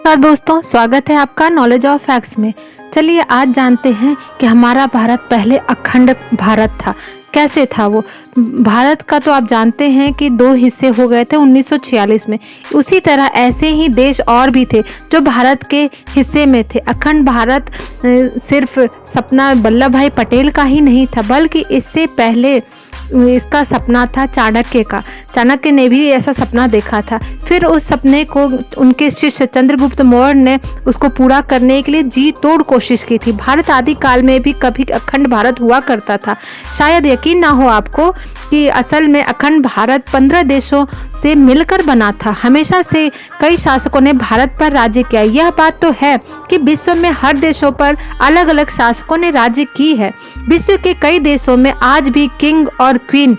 नमस्कार दोस्तों, स्वागत है आपका नॉलेज ऑफ फैक्ट्स में। चलिए आज जानते हैं कि हमारा भारत पहले अखंड भारत था। कैसे था वो भारत का? तो आप जानते हैं कि दो हिस्से हो गए थे 1946 में। उसी तरह ऐसे ही देश और भी थे जो भारत के हिस्से में थे। अखंड भारत सिर्फ सपना वल्लभ भाई पटेल का ही नहीं था, बल्कि इससे पहले इसका सपना था चाणक्य का। चाणक्य ने भी ऐसा सपना देखा था। फिर उस सपने को उनके शिष्य चंद्रगुप्त मौर्य ने उसको पूरा करने के लिए जी तोड़ कोशिश की थी। भारत आदि काल में भी कभी अखंड भारत हुआ करता था। शायद यकीन ना हो आपको कि असल में अखंड भारत 15 देशों से मिलकर बना था। हमेशा से कई शासकों ने भारत पर राज्य किया। यह बात तो है कि विश्व में हर देशों पर अलग अलग शासकों ने राज्य की है। विश्व के कई देशों में आज भी किंग और क्वीन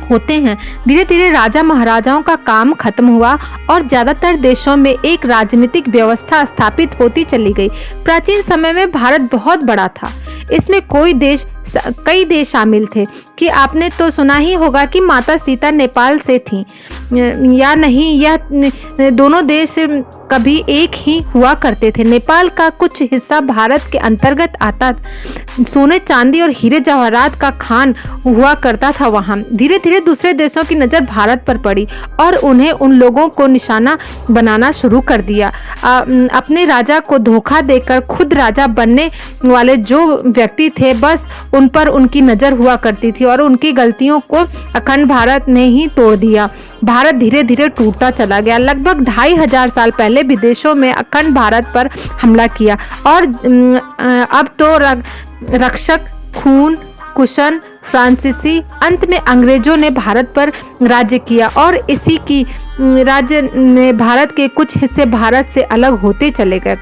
होते हैं। धीरे धीरे राजा महाराजाओं का काम खत्म हुआ और ज्यादातर देशों में एक राजनीतिक व्यवस्था स्थापित होती चली गई। प्राचीन समय में भारत बहुत बड़ा था। इसमें कई देश शामिल थे कि आपने तो सुना ही होगा कि माता सीता नेपाल से थीं या नहीं। यह दोनों देश कभी एक ही हुआ करते थे। नेपाल का कुछ हिस्सा भारत के अंतर्गत आता। सोने चांदी और हीरे जवाहरात का खान हुआ करता था वहाँ। धीरे धीरे दूसरे देशों की नज़र भारत पर पड़ी और उन्हें उन लोगों को निशाना बनाना शुरू कर दिया। अपने राजा को धोखा देकर खुद राजा बनने वाले जो व्यक्ति थे, बस उन पर उनकी नज़र हुआ करती थी और उनकी गलतियों को अखंड भारत ने ही तोड़ दिया। भारत धीरे धीरे टूटता चला गया। लगभग 2500 साल पहले विदेशों में अखंड भारत पर हमला किया और अब तो रक्षक, खून, कुशन, फ्रांसीसी, अंत में अंग्रेजों ने भारत पर राज्य किया और इसी की राज्य ने भारत के कुछ हिस्से भारत से अलग होते चले गए।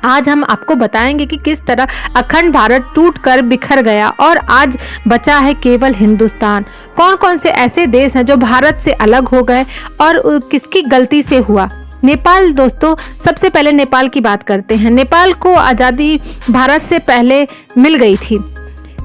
आज हम आपको बताएंगे कि किस तरह अखंड भारत टूटकर बिखर गया और आज बचा है केवल हिंदुस्तान। कौन कौन से ऐसे देश हैं जो भारत से अलग हो गए और किसकी गलती से हुआ? नेपाल दोस्तों, सबसे पहले नेपाल की बात करते हैं। नेपाल को आज़ादी भारत से पहले मिल गई थी,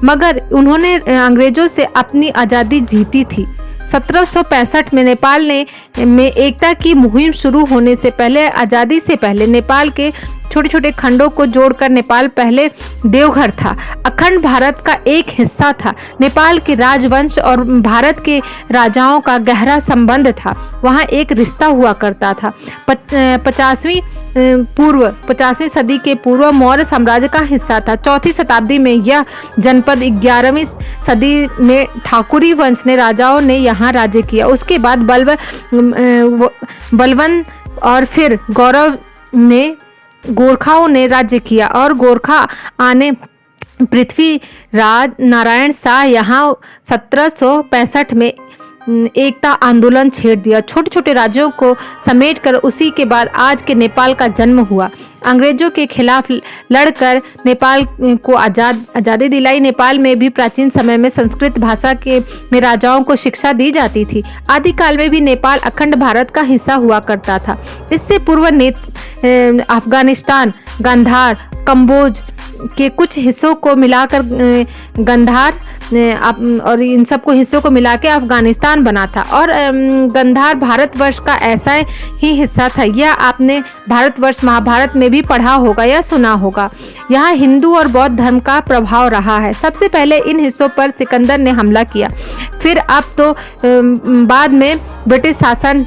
मगर उन्होंने अंग्रेजों से अपनी आज़ादी जीती थी। 1765 में नेपाल में एकता की मुहिम शुरू होने से पहले, आज़ादी से पहले नेपाल के छोटे छोटे खंडों को जोड़कर नेपाल पहले देवघर था। अखंड भारत का एक हिस्सा था। नेपाल के राजवंश और भारत के राजाओं का गहरा संबंध था। वहाँ एक रिश्ता हुआ करता था। 50वीं सदी के पूर्व मौर्य साम्राज्य का हिस्सा था। 4वीं शताब्दी में यह जनपद 11वीं सदी में ठाकुरी वंश ने राजाओं ने यहाँ राज्य किया। उसके बाद बलबन और फिर गोरखाओं ने राज्य किया और गोरखा आने पृथ्वीराज नारायण शाह यहाँ 1765 में एकता आंदोलन छेड़ दिया। छोटे छोटे राज्यों को समेटकर उसी के बाद आज के नेपाल का जन्म हुआ। अंग्रेजों के खिलाफ लड़कर नेपाल को आज़ादी दिलाई। नेपाल में भी प्राचीन समय में संस्कृत भाषा में राजाओं को शिक्षा दी जाती थी। आदिकाल में भी नेपाल अखंड भारत का हिस्सा हुआ करता था। इससे पूर्व अफगानिस्तान, गांधार, कंबोज के कुछ हिस्सों को मिलाकर गांधार और इन सबको हिस्सों को मिला के अफगानिस्तान बना था और गांधार भारतवर्ष का ऐसा ही हिस्सा था। यह आपने भारतवर्ष महाभारत में भी पढ़ा होगा या सुना होगा। यहाँ हिंदू और बौद्ध धर्म का प्रभाव रहा है। सबसे पहले इन हिस्सों पर सिकंदर ने हमला किया। फिर अब तो बाद में ब्रिटिश शासन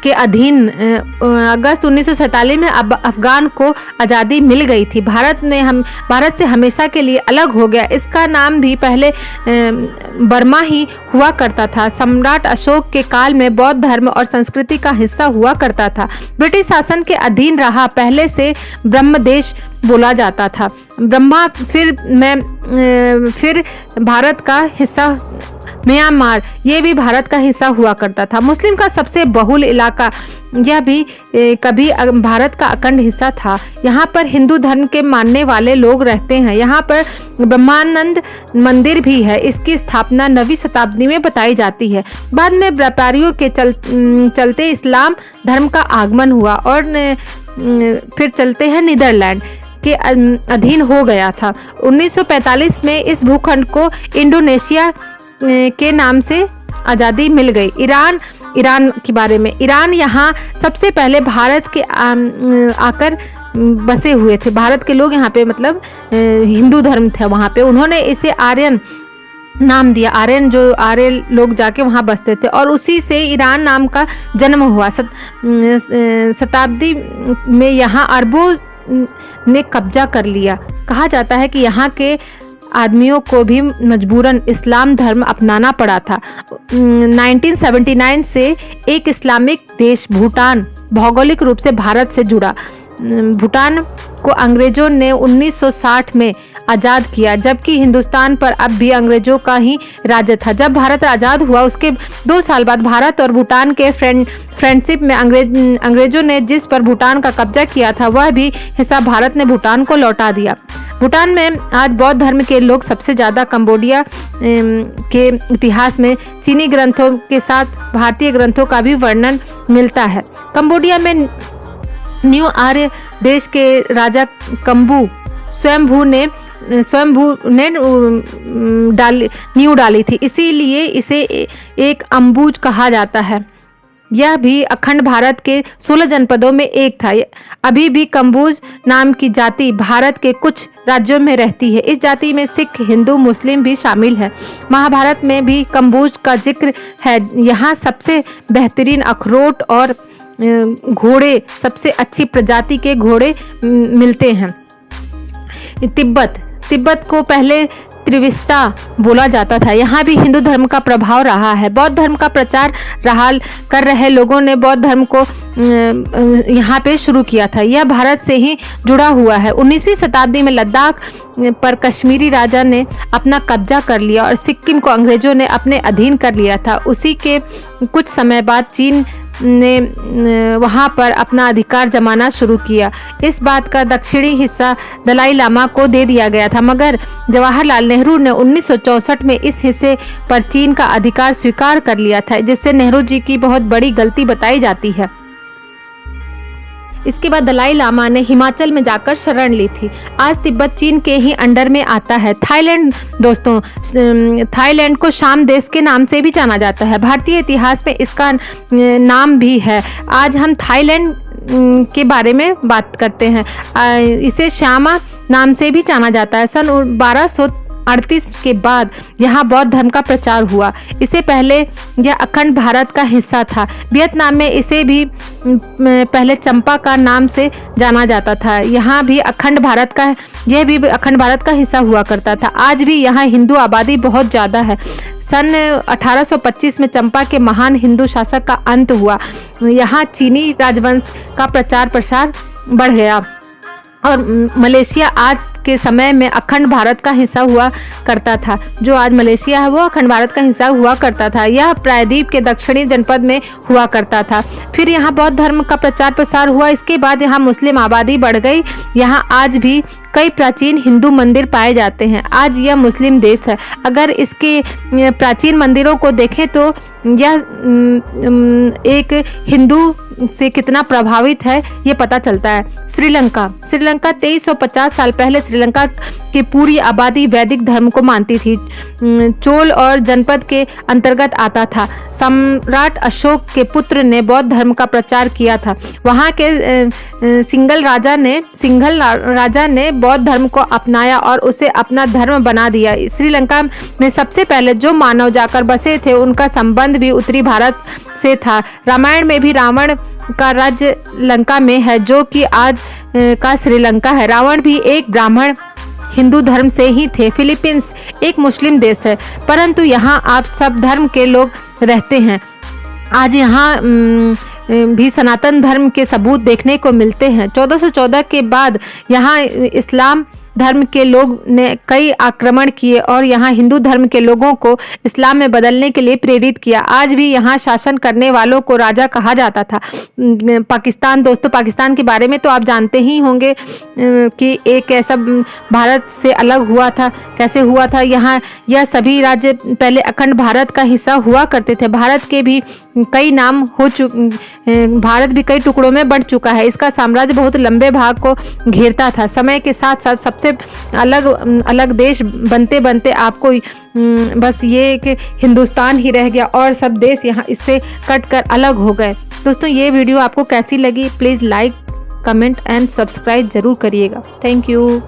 के अधीन अगस्त 1947 में अब अफगान को आज़ादी मिल गई थी। भारत से हमेशा के लिए अलग हो गया। इसका नाम भी पहले बर्मा ही हुआ करता था। सम्राट अशोक के काल में बौद्ध धर्म और संस्कृति का हिस्सा हुआ करता था। ब्रिटिश शासन के अधीन रहा। पहले से ब्रह्मदेश बोला जाता था। ब्रह्मा फिर भारत का हिस्सा म्यांमार, ये भी भारत का हिस्सा हुआ करता था। मुस्लिम का सबसे बहुल इलाका, यह भी कभी भारत का अखंड हिस्सा था। यहाँ पर हिंदू धर्म के मानने वाले लोग रहते हैं। यहाँ पर ब्रह्मानंद मंदिर भी है। इसकी स्थापना 9वीं शताब्दी में बताई जाती है। बाद में व्यापारियों के चलते इस्लाम धर्म का आगमन हुआ और फिर चलते हैं नीदरलैंड के अधीन हो गया था। 1945 में इस भूखंड को इंडोनेशिया के नाम से आज़ादी मिल गई। ईरान के बारे में। ईरान यहाँ सबसे पहले भारत के आकर बसे हुए थे। भारत के लोग यहाँ पे मतलब हिंदू धर्म था वहाँ पे। उन्होंने इसे आर्यन नाम दिया। आर्यन जो आर्य लोग जाके वहाँ बसते थे और उसी से ईरान नाम का जन्म हुआ। शताब्दी में यहाँ अरबों ने कब्जा कर लिया। कहा जाता है कि यहाँ के आदमियों को भी मजबूरन इस्लाम धर्म अपनाना पड़ा था। 1979 से एक इस्लामिक देश भूटान भौगोलिक रूप से भारत से जुड़ा। भूटान को अंग्रेजों ने 1960 में आज़ाद किया, जबकि हिंदुस्तान पर अब भी अंग्रेजों का ही राज्य था। जब भारत आज़ाद हुआ उसके 2 साल बाद भारत और भूटान के फ्रेंडशिप में अंग्रेजों ने जिस पर भूटान का कब्जा किया था वह भी हिस्सा भारत ने भूटान को लौटा दिया। भूटान में आज बौद्ध धर्म के लोग सबसे ज़्यादा। कंबोडिया के इतिहास में चीनी ग्रंथों के साथ भारतीय ग्रंथों का भी वर्णन मिलता है। कंबोडिया में न्यू आर्य देश के राजा कंबू स्वयंभू ने नींव डाली थी, इसीलिए इसे एक अम्बुज कहा जाता है। यह भी अखंड भारत के 16 जनपदों में एक था। अभी भी कंबूज नाम की जाति भारत के कुछ राज्यों में रहती है। इस जाति में सिख, हिंदू, मुस्लिम भी शामिल है। महाभारत में भी कंबूज का जिक्र है। यहाँ सबसे बेहतरीन अखरोट और घोड़े, सबसे अच्छी प्रजाति के घोड़े मिलते हैं। तिब्बत को पहले त्रिविस्ता बोला जाता था। यहाँ भी हिंदू धर्म का प्रभाव रहा है। बौद्ध धर्म का प्रचार कर रहे लोगों ने बौद्ध धर्म को यहाँ पे शुरू किया था। यह भारत से ही जुड़ा हुआ है। 19वीं शताब्दी में लद्दाख पर कश्मीरी राजा ने अपना कब्जा कर लिया और सिक्किम को अंग्रेजों ने अपने अधीन कर लिया था। उसी के कुछ समय बाद चीन ने वहाँ पर अपना अधिकार जमाना शुरू किया। इस बात का दक्षिणी हिस्सा दलाई लामा को दे दिया गया था, मगर जवाहरलाल नेहरू ने 1964 में इस हिस्से पर चीन का अधिकार स्वीकार कर लिया था, जिससे नेहरू जी की बहुत बड़ी गलती बताई जाती है। इसके बाद दलाई लामा ने हिमाचल में जाकर शरण ली थी। आज तिब्बत चीन के ही अंडर में आता है। थाईलैंड दोस्तों, थाईलैंड को शाम देश के नाम से भी जाना जाता है। भारतीय इतिहास में इसका नाम भी है। आज हम थाईलैंड के बारे में बात करते हैं। इसे श्यामा नाम से भी जाना जाता है। सन 1238 के बाद यहाँ बौद्ध धर्म का प्रचार हुआ। इससे पहले यह अखंड भारत का हिस्सा था। वियतनाम में इसे भी पहले चंपा का नाम से जाना जाता था। यह भी अखंड भारत का हिस्सा हुआ करता था। आज भी यहाँ हिंदू आबादी बहुत ज़्यादा है। सन 1825 में चंपा के महान हिंदू शासक का अंत हुआ। यहाँ चीनी राजवंश का प्रचार प्रसार बढ़ गया और मलेशिया आज के समय में अखंड भारत का हिस्सा हुआ करता था। जो आज मलेशिया है वो अखंड भारत का हिस्सा हुआ करता था। यह प्रायद्वीप के दक्षिणी जनपद में हुआ करता था। फिर यहाँ बौद्ध धर्म का प्रचार प्रसार हुआ। इसके बाद यहाँ मुस्लिम आबादी बढ़ गई। यहाँ आज भी कई प्राचीन हिंदू मंदिर पाए जाते हैं। आज यह मुस्लिम देश है। अगर इसके प्राचीन मंदिरों को देखें तो यह एक हिंदू से कितना प्रभावित है ये पता चलता है। श्रीलंका 2350 साल पहले श्रीलंका की पूरी आबादी वैदिक धर्म को मानती थी। चोल और जनपद के अंतर्गत आता था। सम्राट अशोक के पुत्र ने बौद्ध धर्म का प्रचार किया था। वहाँ के सिंघल राजा ने बौद्ध धर्म को अपनाया और उसे अपना धर्म बना दिया। श्रीलंका में सबसे पहले जो मानव जाकर बसे थे उनका संबंध भी उत्तरी भारत से था। रामायण में भी रावण का राज्य लंका में है, जो कि आज का श्रीलंका है। रावण भी एक ब्राह्मण हिंदू धर्म से ही थे। फिलीपींस एक मुस्लिम देश है, परंतु यहाँ आप सब धर्म के लोग रहते हैं। आज यहाँ भी सनातन धर्म के सबूत देखने को मिलते हैं। 1414 के बाद यहाँ इस्लाम धर्म के लोग ने कई आक्रमण किए और यहाँ हिंदू धर्म के लोगों को इस्लाम में बदलने के लिए प्रेरित किया। आज भी यहाँ शासन करने वालों को राजा कहा जाता था। पाकिस्तान दोस्तों, पाकिस्तान के बारे में तो आप जानते ही होंगे कि एक ऐसा भारत से अलग हुआ था, कैसे हुआ था। यहाँ यह सभी राज्य पहले अखंड भारत का हिस्सा हुआ करते थे। भारत के भी कई नाम भारत भी कई टुकड़ों में बढ़ चुका है। इसका साम्राज्य बहुत लंबे भाग को घेरता था। समय के साथ साथ सबसे से अलग अलग देश बनते बनते आपको बस ये कि हिंदुस्तान ही रह गया और सब देश यहाँ इससे कट कर अलग हो गए। दोस्तों ये वीडियो आपको कैसी लगी, please like, comment and subscribe ज़रूर करिएगा। Thank you.